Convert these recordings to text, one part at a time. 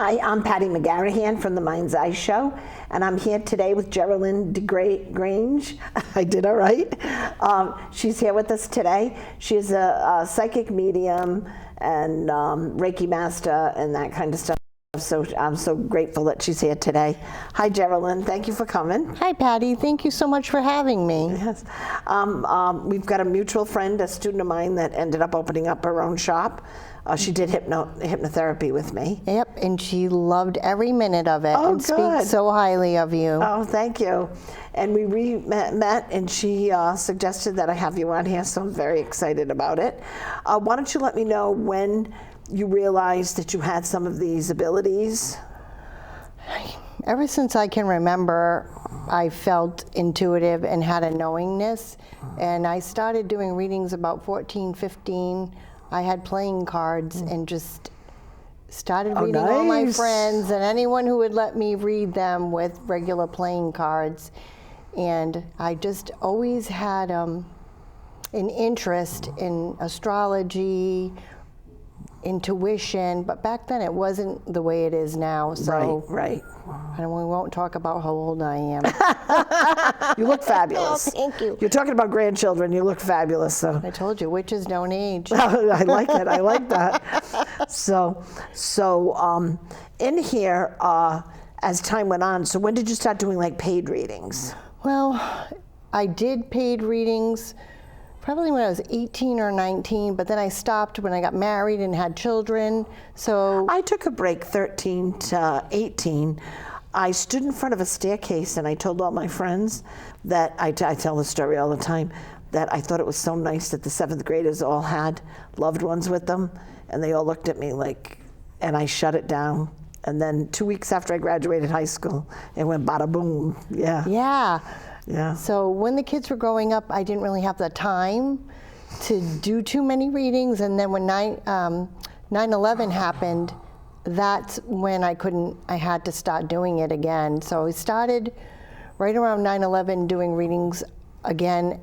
Hi, I'm Patty McGarrahan from the Mind's Eye Show, and I'm here today with Jerilyn Desgranges. I did all right. She's here with us today. She's a psychic medium and Reiki master and that kind of stuff. So I'm so grateful that she's here today. Hi, Jerilyn. Thank you for coming. Hi, Patty. Thank you so much for having me. Yes. We've got a mutual friend, a student of mine, that ended up opening up her own shop. She did hypnotherapy with me. Yep, and she loved every minute of it and speaks so highly of you. Oh, thank you. And we met and she suggested that I have you on here, so I'm very excited about it. Why don't you let me know when you realized that you had some of these abilities? Ever since I can remember, I felt intuitive and had a knowingness. And I started doing readings about 14, 15. I had playing cards and just started reading all my friends and anyone who would let me read them with regular playing cards. And I just always had an interest in astrology, intuition, but back then it wasn't the way it is now. So right. And we won't talk about how old I am. You look fabulous. Oh, thank you. You're talking about grandchildren. You look fabulous. So I told you, witches don't age. I like it. I like that. So in here, as time went on, so when did you start doing like paid readings? Well, I did paid readings probably when I was 18 or 19, but then I stopped when I got married and had children. So I took a break 13 to 18. I stood in front of a staircase and I told all my friends that, I tell the story all the time, that I thought it was so nice that the 7th graders all had loved ones with them, and they all looked at me like, and I shut it down. And then 2 weeks after I graduated high school, it went bada boom. Yeah. So when the kids were growing up, I didn't really have the time to do too many readings. And then when 9/11 happened, that's when I had to start doing it again. So I started right around 9/11 doing readings again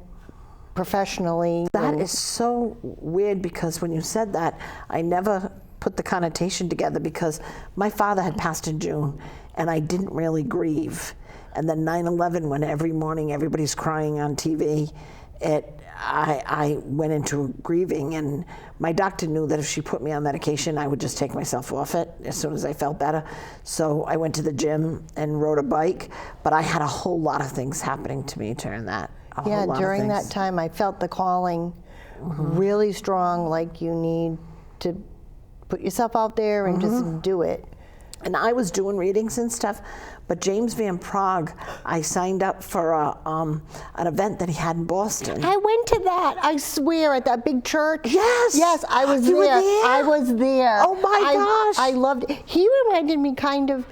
professionally. That is so weird, because when you said that, I never put the connotation together, because my father had passed in June and I didn't really grieve. And then 9/11, when every morning everybody's crying on TV, I went into grieving, and my doctor knew that if she put me on medication, I would just take myself off it as soon as I felt better. So I went to the gym and rode a bike, but I had a whole lot of things happening to me during that. During that time, I felt the calling really strong, like you need to put yourself out there and just do it. And I was doing readings and stuff, but James Van Prague, I signed up for an event that he had in Boston. I went to that, I swear, at that big church. Yes, I was you there. were there? I was there. Oh my gosh. I loved it. He reminded me kind of,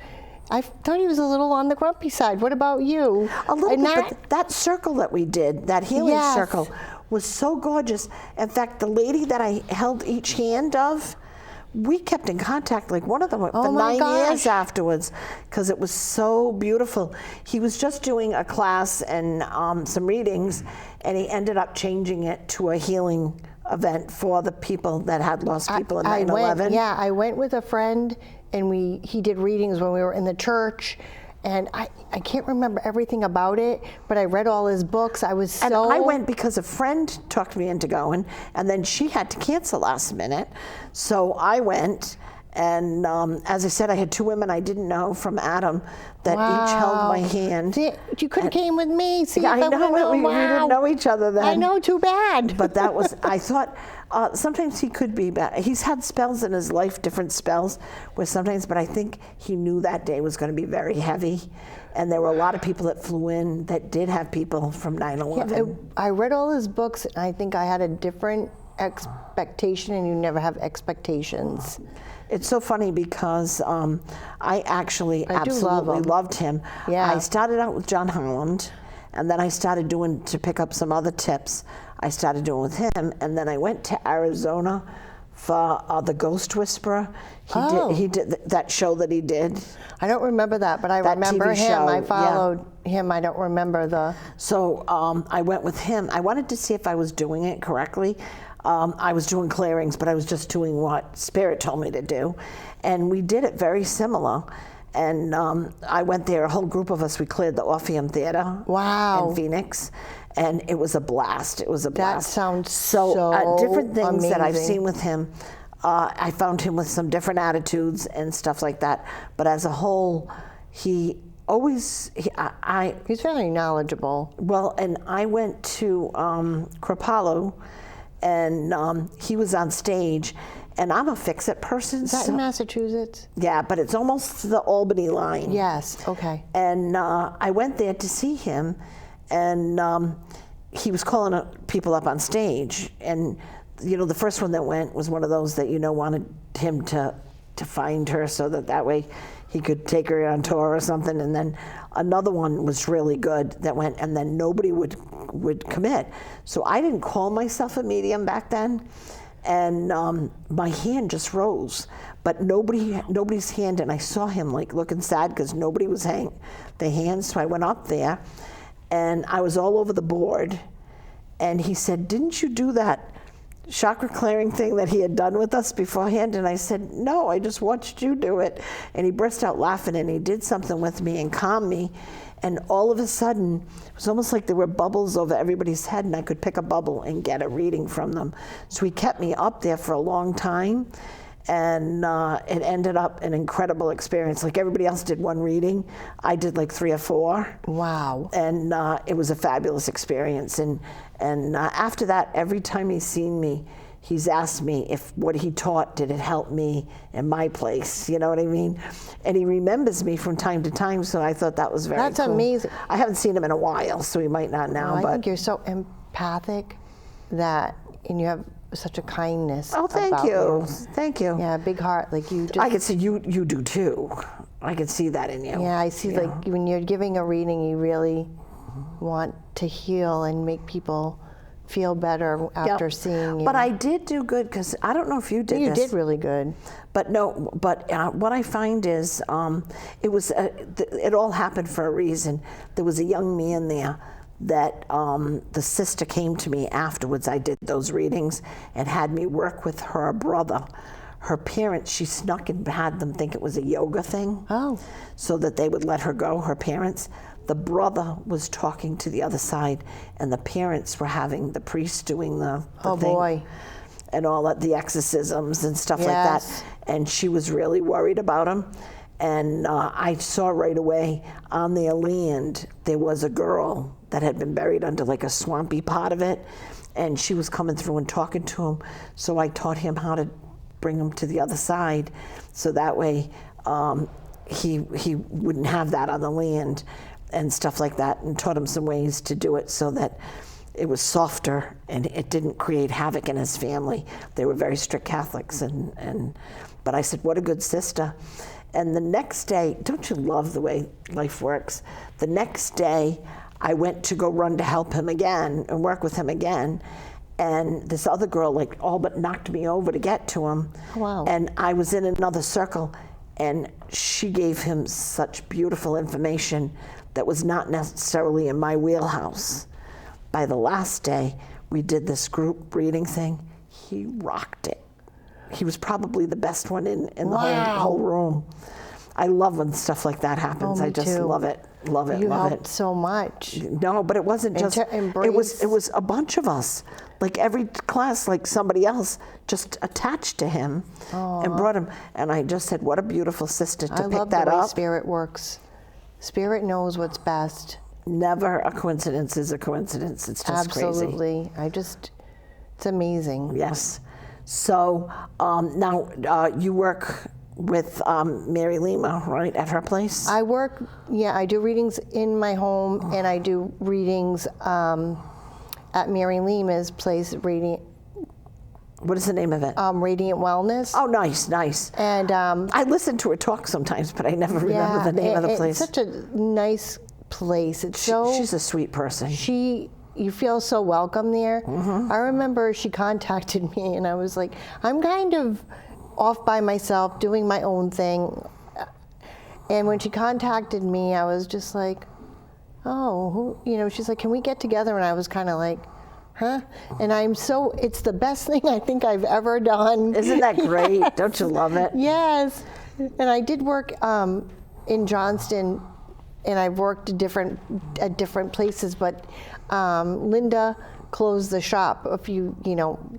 I thought he was a little on the grumpy side. What about you? A little bit, but that circle that we did, that healing circle, was so gorgeous. In fact, the lady that I held each hand of, we kept in contact, like one of them for 9 years afterwards, because it was so beautiful. He was just doing a class and some readings, and he ended up changing it to a healing event for the people that had lost people in 9/11. I went with a friend, and he did readings when we were in the church. And I can't remember everything about it, but I read all his books. I went because a friend talked me into going, and then she had to cancel last minute. So I went, and as I said, I had 2 women I didn't know from Adam that each held my hand. You could have came with me. See, I know, we didn't know each other then. I know, too bad. But that was, I thought, sometimes he could be bad. He's had spells in his life, different spells, where sometimes, but I think he knew that day was going to be very heavy. And there were a lot of people that flew in that did have people from 9/11. Yeah, I read all his books, and I think I had a different expectation, and you never have expectations. It's so funny because I actually absolutely loved him. Yeah. I started out with John Holland, and then I started doing, to pick up some other tips, I started doing with him, and then I went to Arizona for the Ghost Whisperer. He did that show that he did. I don't remember that, but I remember TV him. show, I followed him. I don't remember the. So I went with him. I wanted to see if I was doing it correctly. I was doing clearings, but I was just doing what Spirit told me to do. And we did it very similar. And I went there, a whole group of us, we cleared the Orpheum Theater Wow. in Phoenix. And it was a blast. It was a blast. That sounds so different things that I've amazing. seen with him. I found him with some different attitudes and stuff like that. But as a whole, he always, He's very knowledgeable. well, and I went to Kripalu, and he was on stage, and I'm a fix-it person. Is that in Massachusetts? Yeah, but it's almost the Albany line. Yes, okay. And I went there to see him, and he was calling people up on stage. And, the first one that went was one of those that, wanted him to find her so that way he could take her on tour or something. And then another one was really good that went, and then nobody would commit. So I didn't call myself a medium back then. And my hand just rose, but nobody's hand, and I saw him like looking sad because nobody was hanging the hands. So I went up there, and I was all over the board, and he said, "Didn't you do that chakra clearing thing that he had done with us beforehand?" And I said, "No, I just watched you do it." And he burst out laughing, and he did something with me and calmed me. And all of a sudden, it was almost like there were bubbles over everybody's head, and I could pick a bubble and get a reading from them. So he kept me up there for a long time, and it ended up an incredible experience. Like everybody else did one reading, I did like 3 or 4. Wow. And it was a fabulous experience. And after that, every time he's seen me, he's asked me if what he taught, did it help me in my place? You know what I mean? And he remembers me from time to time, so I thought that was very That's cool. amazing. I haven't seen him in a while, so he might not now. I but think you're so empathic and you have such a kindness. oh, thank about you. Thank you. Yeah, big heart. Like you just. I can see you do too. I can see that in you. Yeah, I see. Yeah. Like when you're giving a reading, you really want to heal and make people feel better after Yep. seeing you. But I did do good because I don't know if you did You this. did really good. But no, but what I find is it all happened for a reason. There was a young man there that the sister came to me afterwards. I did those readings and had me work with her brother. Her parents, she snuck and had them think it was a yoga thing. Oh. So that they would let her go, her parents. The brother was talking to the other side, and the parents were having the priest doing the Oh, thing. boy. And all that, the exorcisms and stuff like Yes. that. And she was really worried about him. And I saw right away on their land, there was a girl that had been buried under like a swampy part of it. And she was coming through and talking to him. So I taught him how to bring him to the other side. So that way he wouldn't have that on the land and stuff like that. And taught him some ways to do it so that it was softer and it didn't create havoc in his family. They were very strict Catholics, but I said, what a good sister. And the next day, don't you love the way life works? The next day, I went to go run to help him again and work with him again. And this other girl like all but knocked me over to get to him. Wow. And I was in another circle, and she gave him such beautiful information that was not necessarily in my wheelhouse. By the last day, we did this group reading thing. He rocked it. He was probably the best one in the Wow. whole room. I love when stuff like that happens. Oh, me I just too. love it, love it, You love helped it. so much. No, but it wasn't And just. to It was a bunch of us. Like every class, like somebody else just attached to him and brought him. And I just said, what a beautiful sister to I pick love that the way up. Spirit works. Spirit knows what's best. Never a coincidence is a coincidence. It's just crazy. Absolutely. It's amazing. Yes. So now you work with Mary Lima, right, at her place? I do readings in my home, and I do readings at Mary Lima's place, What is the name of it? Radiant Wellness. Oh, nice, nice. And I listen to her talk sometimes, but I never remember the name of the place. It's such a nice place. It's She's a sweet person. you feel so welcome there. Mm-hmm. I remember she contacted me, and I was like, I'm kind of off by myself doing my own thing. And when she contacted me, I was just like, oh, she's like, can we get together? And I was kind of like, huh? And it's the best thing I think I've ever done. Isn't that great? Yes. Don't you love it? Yes. And I did work in Johnston, and I've worked at different places, but Linda closed the shop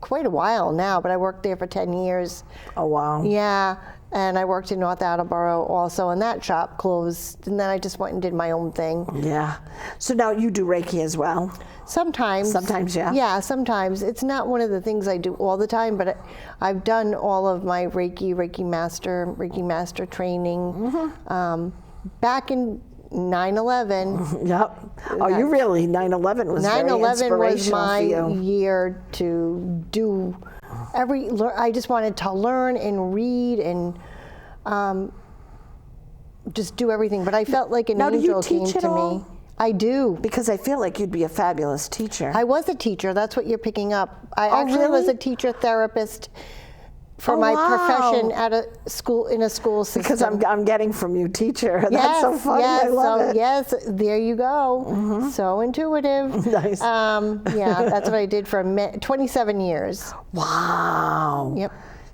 quite a while now, but I worked there for 10 years. Oh, wow. Yeah. And I worked in North Attleboro also, and that shop closed. And then I just went and did my own thing. Yeah. So now you do Reiki as well? Sometimes. Sometimes, yeah. Yeah, sometimes. It's not one of the things I do all the time, but I've done all of my Reiki Master training. Back in 9/11. Yep. Oh, you really, 9/11 was very inspirational was my for you. year to do I just wanted to learn and read and just do everything. But I felt like an angel came to me. I do. Because I feel like you'd be a fabulous teacher. I was a teacher. That's what you're picking up. I actually really? was a teacher therapist for my profession at a school system. Because I'm getting from you, teacher. That's so funny. Yes, I love it. Yes, there you go. So intuitive. Nice. Yeah, that's what I did for 27 years. Wow. Yep.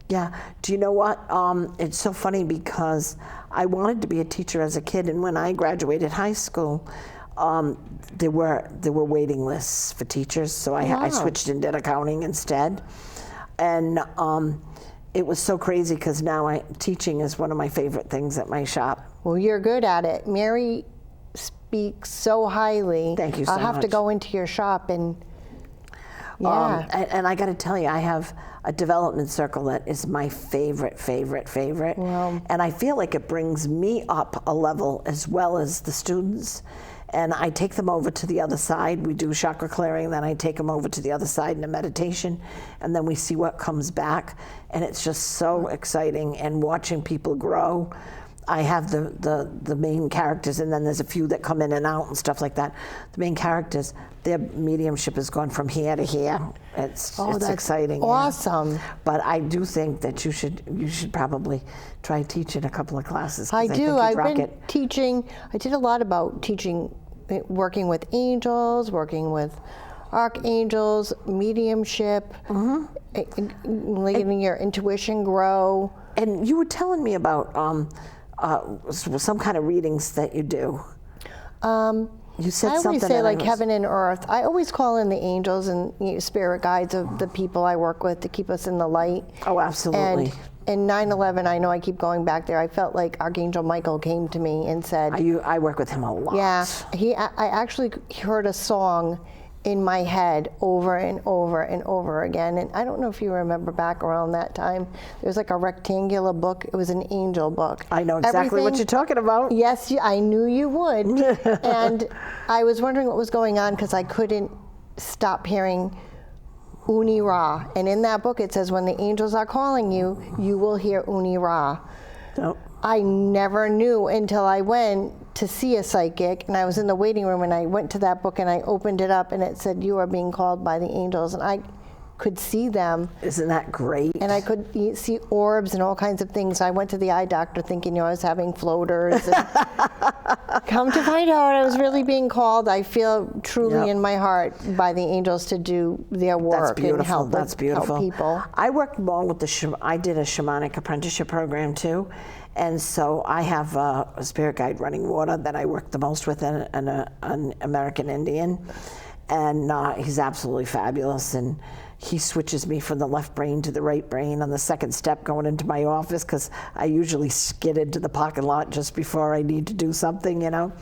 Yeah. Do you know what? It's so funny because I wanted to be a teacher as a kid, and when I graduated high school, there were waiting lists for teachers, so I switched and did accounting instead. And it was so crazy because now teaching is one of my favorite things at my shop. Well, you're good at it. Mary speaks so highly. Thank you so much. I'll have to go into your shop and yeah. And I got to tell you, I have a development circle that is my favorite. Wow. And I feel like it brings me up a level as well as the students. And I take them over to the other side. We do chakra clearing, then I take them over to the other side in a meditation, and then we see what comes back. And it's just so exciting, and watching people grow. I have the main characters, and then there's a few that come in and out and stuff like that. The main characters, their mediumship has gone from here to here. It's exciting. Awesome. Yeah. But I do think that you should probably try teaching a couple of classes. I do. I've been teaching. I did a lot about teaching, working with angels, working with archangels, mediumship, letting your intuition grow. And you were telling me about some kind of readings that you do. You said I always something say like heaven and earth. I always call in the angels and spirit guides of the people I work with to keep us in the light. Oh, absolutely. And in 9/11, I know I keep going back there. I felt like Archangel Michael came to me and said, I work with him a lot. Yeah, I actually heard a song in my head over and over and over again. And I don't know if you remember back around that time, there was like a rectangular book. It was an angel book. I know exactly what you're talking about. Yes, I knew you would. And I was wondering what was going on because I couldn't stop hearing Uni Ra. And in that book it says, when the angels are calling you, you will hear Uni Ra. Oh. I never knew until I went to see a psychic, and I was in the waiting room, and I went to that book and I opened it up, and it said, you are being called by the angels, and I could see them. Isn't that great? And I could see orbs and all kinds of things. I went to the eye doctor thinking I was having floaters. And come to find out, I was really being called. I feel truly in my heart by the angels to do their work and help people. I worked more with I did a shamanic apprenticeship program too. And so I have a spirit guide running water that I work the most with, an American Indian. And he's absolutely fabulous. And he switches me from the left brain to the right brain on the second step going into my office, because I usually skid into the parking lot just before I need to do something, and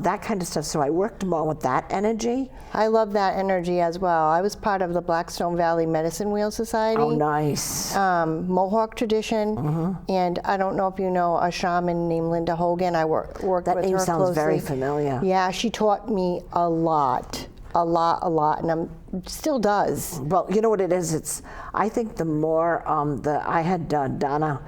that kind of stuff. So I worked more with that energy. I love that energy as well. I was part of the Blackstone Valley Medicine Wheel Society. Oh, nice. Mohawk tradition. And I don't know if you know a shaman named Linda Hogan. I worked with her closely. That name sounds very familiar. Yeah, she taught me a lot, and still does. Well, you know what it is? I think the more, I had Donna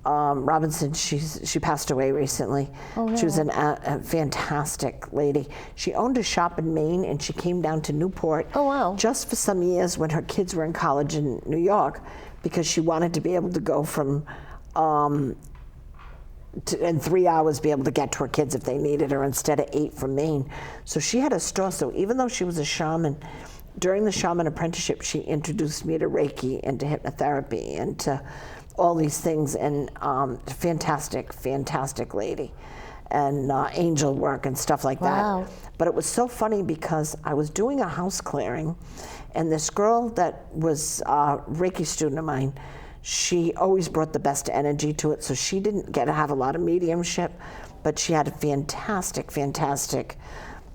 Robinson, she passed away recently. Oh, no. She was a fantastic lady. She owned a shop in Maine, and she came down to Newport. Oh, wow. Just for some years when her kids were in college in New York, because she wanted to be able to go from in 3 hours be able to get to her kids if they needed her, instead of 8 from Maine. So she had a store. So even though she was a shaman, during the shaman apprenticeship, she introduced me to Reiki and to hypnotherapy and to all these things, and fantastic, fantastic lady, and angel work and stuff like Wow. that. But it was so funny because I was doing a house clearing, and this girl that was a Reiki student of mine, she always brought the best energy to it, so she didn't get to have a lot of mediumship, but she had a fantastic, fantastic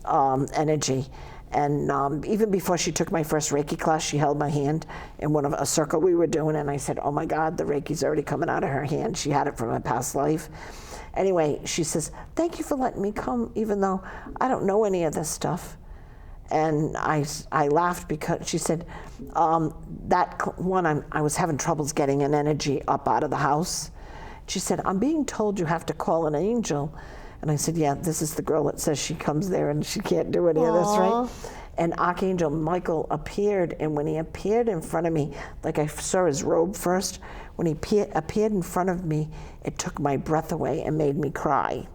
energy. And even before she took my first Reiki class, she held my hand in a circle we were doing, and I said, oh my God, the Reiki's already coming out of her hand. She had it from a past life. Anyway, she says, thank you for letting me come, even though I don't know any of this stuff. And I laughed because she said, I was having troubles getting an energy up out of the house. She said, I'm being told you have to call an angel. And I said, yeah, this is the girl that says she comes there and she can't do any of this, right? And Archangel Michael appeared, and when he appeared in front of me, like I saw his robe first, when he appeared in front of me, it took my breath away and made me cry.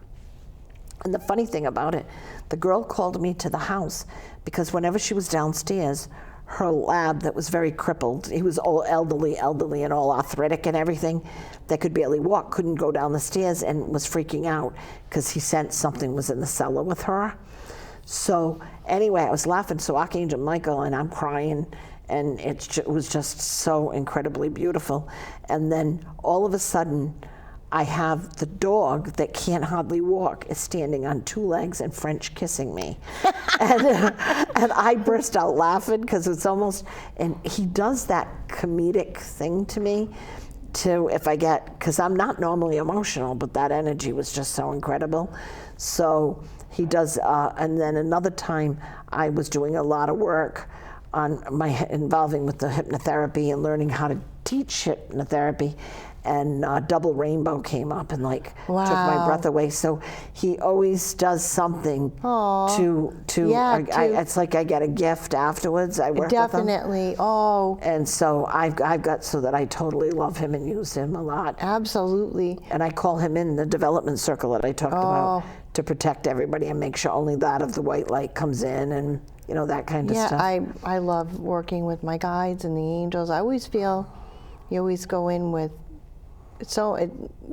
And the funny thing about it, the girl called me to the house because whenever she was downstairs, her lab that was very crippled, he was all elderly and all arthritic and everything, that could barely walk, couldn't go down the stairs, and was freaking out because he sensed something was in the cellar with her. So anyway, I was laughing, so Archangel Michael, and I'm crying, and it was just so incredibly beautiful. And then all of a sudden, I have the dog that can't hardly walk is standing on 2 legs and French kissing me. and I burst out laughing because it's almost, and he does that comedic thing to me because I'm not normally emotional, but that energy was just so incredible. So he does, and then another time I was doing a lot of work on involving with the hypnotherapy and learning how to teach hypnotherapy. And Double Rainbow came up and took my breath away. So he always does something it's like I get a gift afterwards. I work Definitely. with him. And so I've got so that I totally love him and use him a lot. Absolutely. And I call him in the development circle that I talked about to protect everybody and make sure only that of the white light comes in, and that kind of stuff. Yeah, I love working with my guides and the angels. I always feel you always go in with, so it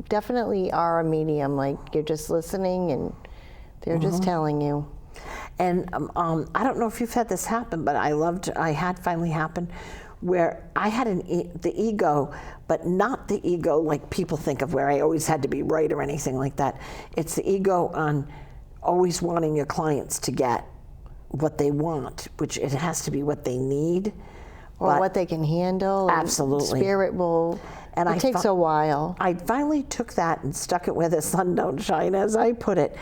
definitely are a medium, like you're just listening and they're just telling you. And I don't know if you've had this happen, but I had finally happen where I had the ego, but not the ego like people think of, where I always had to be right or anything like that. It's the ego on always wanting your clients to get what they want, which it has to be what they need. Or what they can handle. Absolutely. Spirit will, and it takes a while. I finally took that and stuck it where the sun don't shine, as I put it.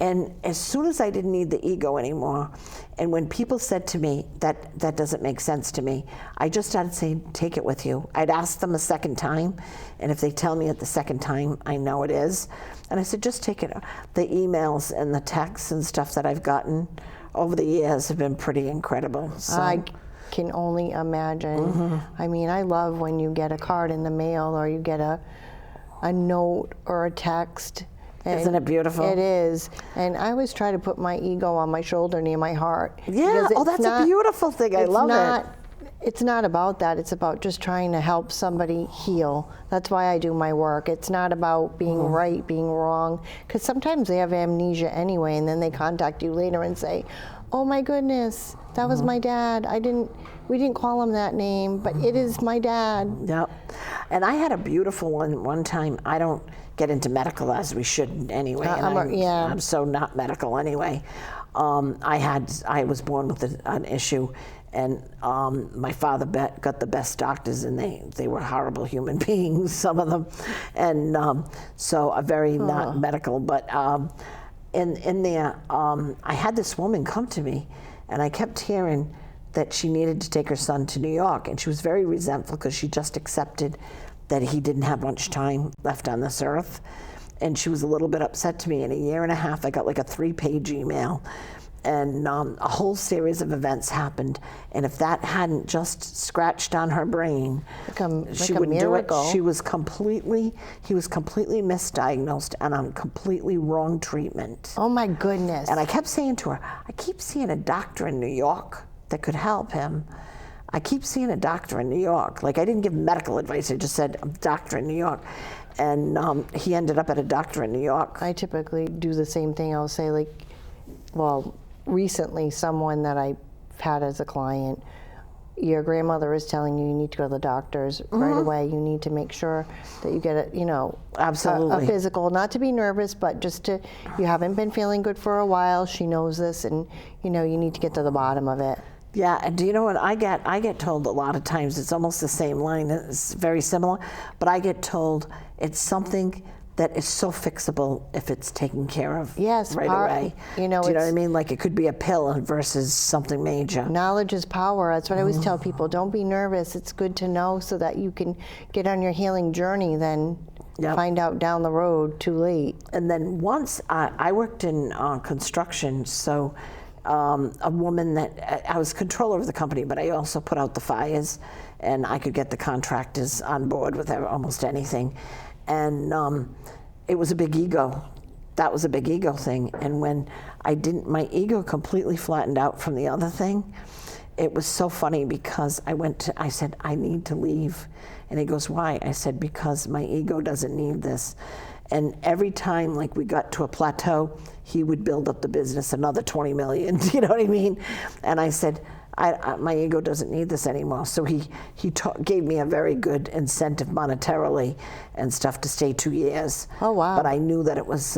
And as soon as I didn't need the ego anymore, and when people said to me, that doesn't make sense to me, I just started saying, take it with you. I'd ask them a second time, and if they tell me at the second time, I know it is. And I said, just take it. The emails and the texts and stuff that I've gotten over the years have been pretty incredible. So. I can only imagine. I mean, I love when you get a card in the mail or you get a note or a text. Isn't it beautiful? It is. And I always try to put my ego on my shoulder near my heart. Yeah, that's a beautiful thing. I love it. It's not about that. It's about just trying to help somebody heal. That's why I do my work. It's not about being right, being wrong. Because sometimes they have amnesia anyway, and then they contact you later and say, oh my goodness, that was my dad. We didn't call him that name, but it is my dad. Yep. And I had a beautiful one time. I don't get into medical as we shouldn't anyway. I'm so not medical anyway. I was born with an issue, and my father got the best doctors, and they were horrible human beings, some of them, and so a very not medical, but in there, I had this woman come to me, and I kept hearing that she needed to take her son to New York, and she was very resentful because she just accepted that he didn't have much time left on this earth, and she was a little bit upset to me. In a year and a half, I got like a 3-page email, and a whole series of events happened, and if that hadn't just scratched on her brain, she wouldn't do it. He was completely misdiagnosed and on completely wrong treatment. Oh my goodness. And I kept saying to her, I keep seeing a doctor in New York that could help him. I keep seeing a doctor in New York. Like, I didn't give medical advice. I just said, I'm a doctor in New York. And he ended up at a doctor in New York. I typically do the same thing. I'll say, like, well, recently someone that I've had as a client, your grandmother is telling you need to go to the doctors right away. You need to make sure that you get Absolutely. a physical, not to be nervous, but just to, you haven't been feeling good for a while. She knows this, and you need to get to the bottom of it. Yeah, and do you know what I get? I get told a lot of times, it's almost the same line, it's very similar, but I get told it's something that is so fixable if it's taken care of right away. Do you know what I mean? Like, it could be a pill versus something major. Knowledge is power. That's what I always tell people. Don't be nervous. It's good to know so that you can get on your healing journey, then find out down the road too late. And then once I worked in construction, so a woman that I was controller of the company, but I also put out the fires, and I could get the contractors on board with almost anything. And it was a big ego. That was a big ego thing. And when my ego completely flattened out from the other thing, it was so funny because I said, I need to leave. And he goes, why? I said, because my ego doesn't need this. And every time, like, we got to a plateau, he would build up the business another 20 million, you know what I mean? And I said, my ego doesn't need this anymore. So he gave me a very good incentive monetarily and stuff to stay 2 years. Oh, wow. But I knew that it was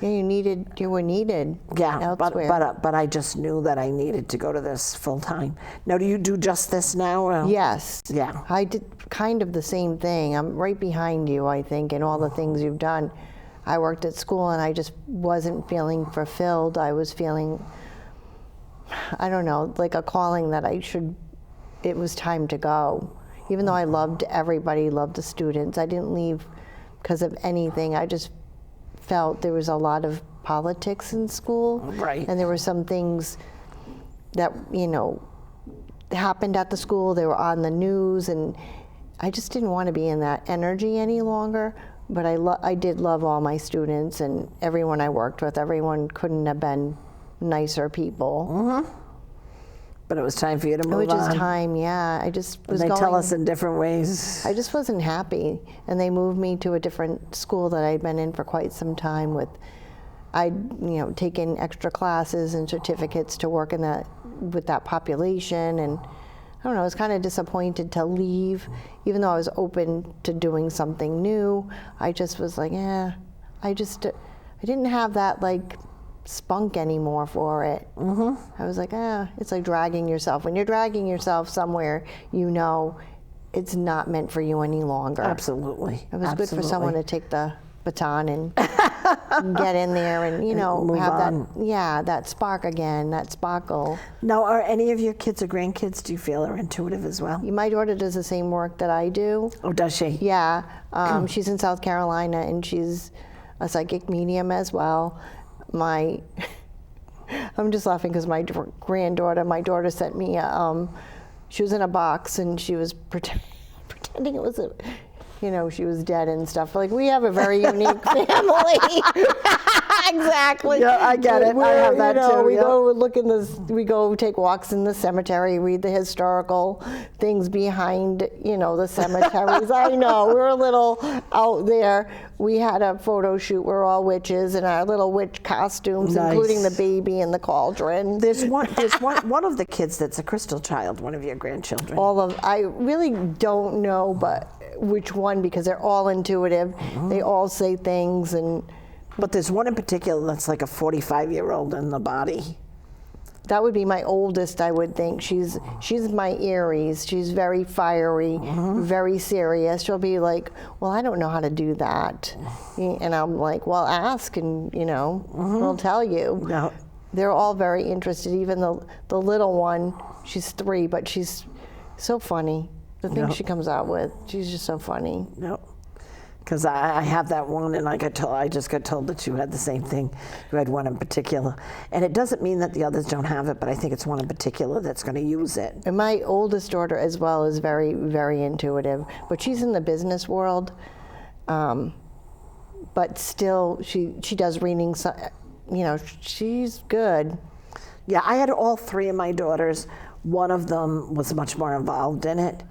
you were needed elsewhere. But I just knew that I needed to go to this full time. Now, do you do just this now? Or? Yes. Yeah. I did kind of the same thing. I'm right behind you, I think, in all the things you've done. I worked at school and I just wasn't feeling fulfilled. I was feeling, I don't know, like a calling that it was time to go. Even though I loved everybody, loved the students, I didn't leave because of anything. I just felt there was a lot of politics in school. Right. And there were some things that, happened at the school. They were on the news, and I just didn't want to be in that energy any longer. But I did love all my students and everyone I worked with. Everyone couldn't have been nicer people. But it was time for you to move on. It was just time, yeah. I just was They tell us in different ways. I just wasn't happy. And they moved me to a different school that I'd been in for quite some time with. I'd taken extra classes and certificates to work with that population, and I don't know, I was kind of disappointed to leave, even though I was open to doing something new. I just was like, I didn't have that like spunk anymore for it. I was like, it's like dragging yourself. When you're dragging yourself somewhere, it's not meant for you any longer. Absolutely. It was good for someone to take the baton and get in there and move have on. that spark again, that sparkle. Now, are any of your kids or grandkids, do you feel, are intuitive as well? My daughter does the same work that I do. Oh, does she? Yeah, she's in South Carolina and she's a psychic medium as well. I'm just laughing because my daughter sent me she was in a box and she was pretending it was she was dead and stuff. Like, we have a very unique family. Exactly. Yeah, I get it. I have that too. We go take walks in the cemetery, read the historical things behind, the cemeteries. I know, we're a little out there. We had a photo shoot. We're all witches in our little witch costumes, nice. Including the baby in the cauldron. There's one of the kids that's a crystal child, one of your grandchildren. I really don't know, but which one, because they're all intuitive. They all say things, but there's one in particular that's like a 45-year-old in the body. That would be my oldest, I would think. She's my Aries. She's very fiery, very serious. She'll be like, well, I don't know how to do that. And I'm like, well, ask and, we'll tell you. No. They're all very interested. Even the little one, she's 3, but she's so funny. The things she comes out with, she's just so funny. No. Because I have that one, and I just got told that you had the same thing. You had one in particular. And it doesn't mean that the others don't have it, but I think it's one in particular that's going to use it. And my oldest daughter as well is very, very intuitive. But she's in the business world. But still, she does readings. She's good. Yeah, I had all 3 of my daughters One of them was much more involved in it,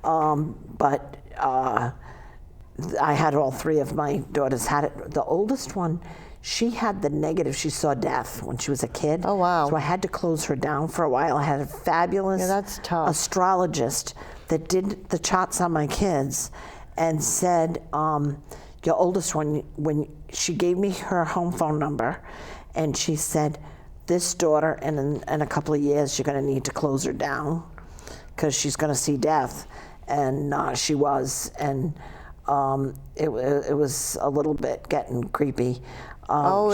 but I had all three of my daughters had it. The oldest one, she had the negative. She saw death when she was a kid. Oh, wow. So I had to close her down for a while. I had a fabulous that's tough. astrologist that did the charts on my kids and said, your oldest one, when she gave me her home phone number, and she said, this daughter, in a couple of years, you're going to need to close her down because she's going to see death. And she was. And it was a little bit getting creepy.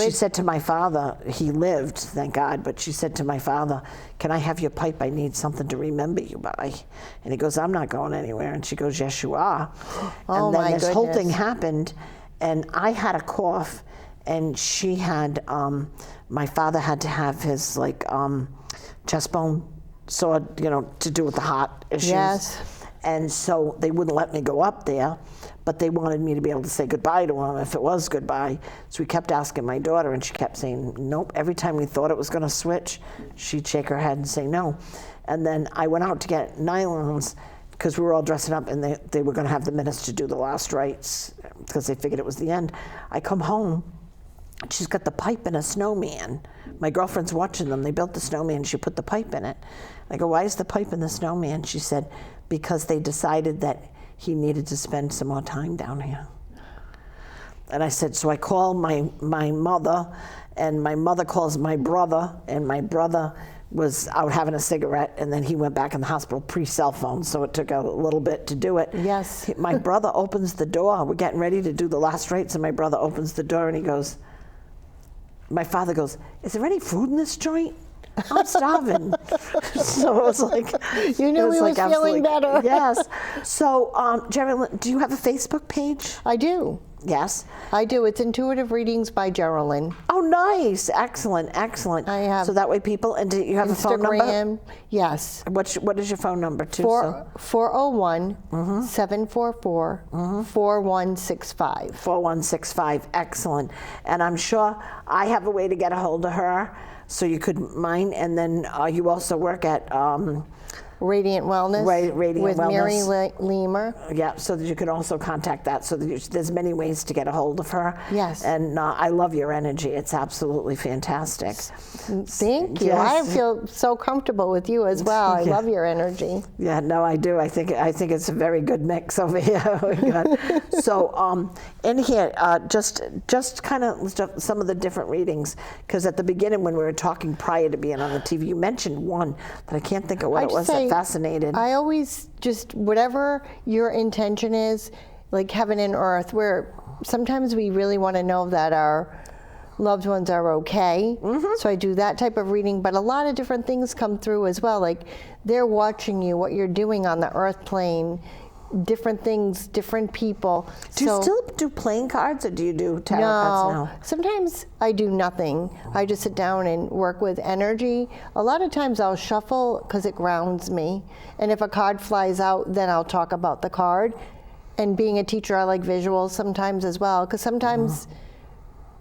She said to my father, he lived, thank God, but she said to my father, can I have your pipe? I need something to remember you by. And he goes, I'm not going anywhere. And she goes, yes, you are. And then this whole thing happened, and I had a cough, and she had, my father had to have his chest bone sawed, to do with the heart issues. Yes. And so they wouldn't let me go up there, but they wanted me to be able to say goodbye to him if it was goodbye. So we kept asking my daughter, and she kept saying, nope. Every time we thought it was going to switch, she'd shake her head and say no. And then I went out to get nylons because we were all dressing up, and they were going to have the minister do the last rites because they figured it was the end. I come home, she's got the pipe in a snowman. My girlfriend's watching them. They built the snowman. She put the pipe in it. I go, why is the pipe in the snowman? She said, because they decided that he needed to spend some more time down here. And I said, so I call my mother, and my mother calls my brother, and my brother was out having a cigarette, and then he went back in the hospital pre-cell phone, so it took a little bit to do it. Yes. My brother opens the door. We're getting ready to do the last rites, and my brother opens the door, and he goes, my father goes, is there any food in this joint? I'm starving. So it was like, you knew he was feeling better. Yes. So, Jerilyn, do you have a Facebook page? I do. Yes. I do. It's Intuitive Readings by Jerilyn. Oh, nice. Excellent. Excellent. I have. So that way people, and do you have a phone number? Instagram. Yes. What is your phone number too? 401-744-4165. 4165. Excellent. And I'm sure I have a way to get a hold of her. So you could mine, and then you also work at Radiant Wellness Radiant with Wellness. Mary Lemer. Yeah, so that you can also contact that. So that there's many ways to get a hold of her. Yes. And I love your energy. It's absolutely fantastic. Thank you. Yes. I feel so comfortable with you as well. I love your energy. Yeah, no, I do. I think it's a very good mix over here. So in here, just kind of some of the different readings, because at the beginning when we were talking prior to being on the TV, you mentioned one that I can't think of what it was that fascinated. I always just, whatever your intention is, like heaven and earth, where sometimes we really want to know that our loved ones are okay. Mm-hmm. So I do that type of reading, but a lot of different things come through as well. Like they're watching you, what you're doing on the earth plane, different things, different people. Do you still do playing cards, or do you do tarot cards now? Sometimes I do nothing. I just sit down and work with energy. A lot of times I'll shuffle because it grounds me. And if a card flies out, then I'll talk about the card. And being a teacher, I like visuals sometimes as well, because sometimes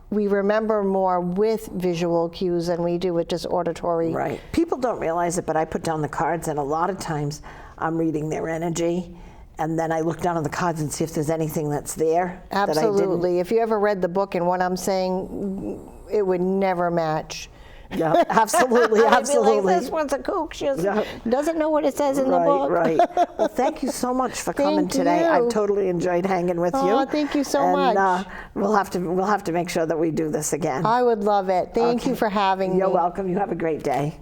we remember more with visual cues than we do with just auditory. Right. People don't realize it, but I put down the cards, and a lot of times I'm reading their energy. And then I look down on the cards and see if there's anything that's there. Absolutely. If you ever read the book and what I'm saying, it would never match. Yeah, absolutely, absolutely. I'd be like, this one's a kook. She doesn't know what it says in the book. Right. Well, thank you so much for coming today. I've totally enjoyed hanging with you. Oh, thank you so much. We'll have to make sure that we do this again. I would love it. Thank you for having me. You're welcome. You have a great day.